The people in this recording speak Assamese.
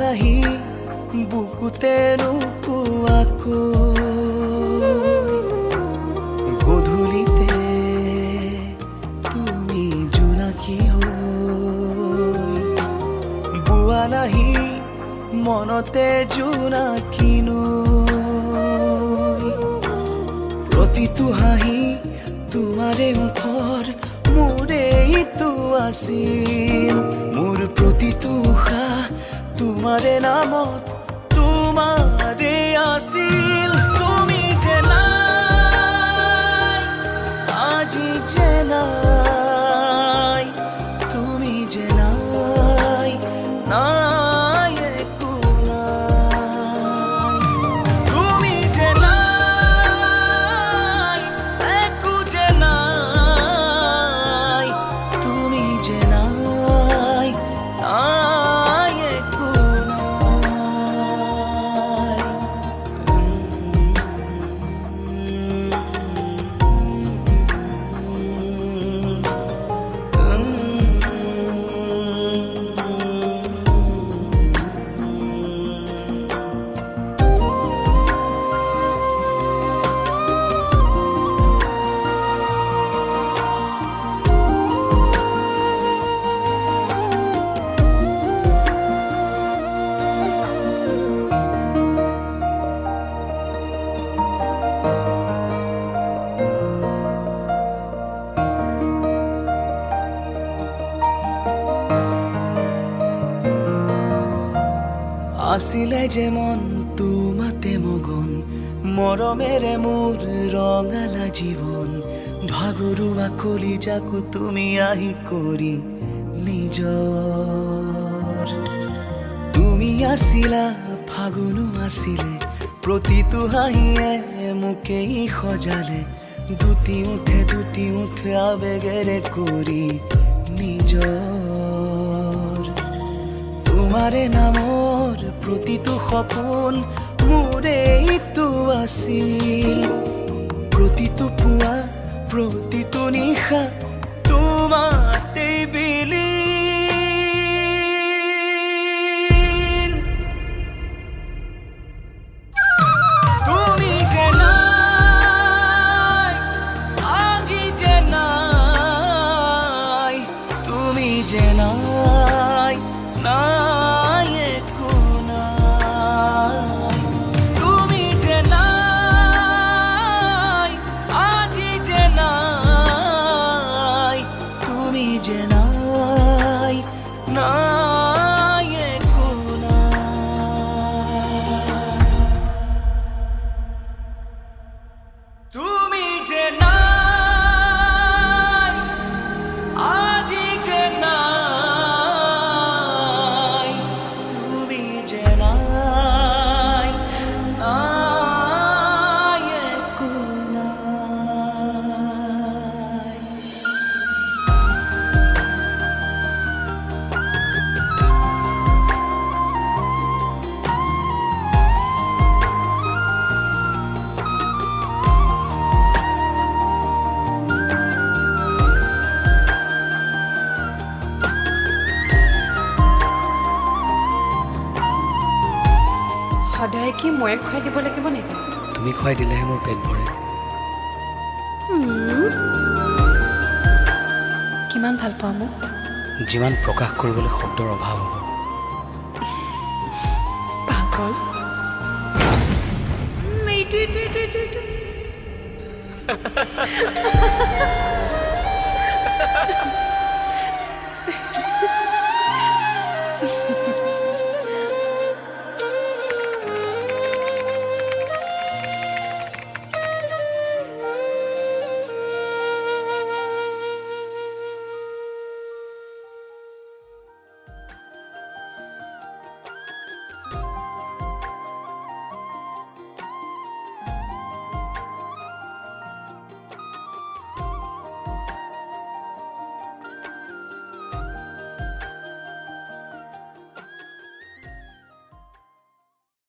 নাহি বুকুতে নুকুৱাকো গধূলিতে তুমি জোনাকী হৈ বোৱা নাহি মনতে জোনাকীনো প্ৰতিটো হাঁহি তোমাৰে মুখৰ মোৰে ইটো আছিল মোৰ প্ৰতিটো উশাহ তোমাৰে নামত তোমাৰে আছিল তুমি যে নাই আজি যে নাই তুমি যে নাই নাই একো নাই তুমি যে নাই একো যে নাই তুমি যে নাই নাই একো আছিলে যে মন তোমাতে মগন মৰমেৰে মোৰ ৰঙালা জীৱন ভাগৰুৱা কলিজাকো তুমি আহি কৰি নিজৰ তুমি আছিলা ফাগুনো আছিলে প্ৰতিটো হাঁহিয়ে মোকেই সজালে দুটি উঠে আবেগেৰে কৰি নিজৰ তোমাৰে নামৰ প্ৰতিটো সপোন মোৰে ইটো আছিল প্ৰতিটো পুৱা প্ৰতিটো নিশা তোমাতে বিলীন তুমি যে নাই আজি যে নাই তুমি যে নাই নাই একো নাই তুমি যে নাই আজি যে নাই তুমি যে নাই নাই একো নাই তুমি যে নাই আজি যে নাই তুমি যে নাই নাই একো নাই সদায় কি ময়ে খুৱাই দিব লাগিব নেকি তুমি খুৱাই দিলেহে মোৰ পেট ভৰে কিমান ভাল পাওঁ মোক যিমান প্ৰকাশ কৰিবলৈ শব্দৰ অভাৱ হ'ব পাগল এইটো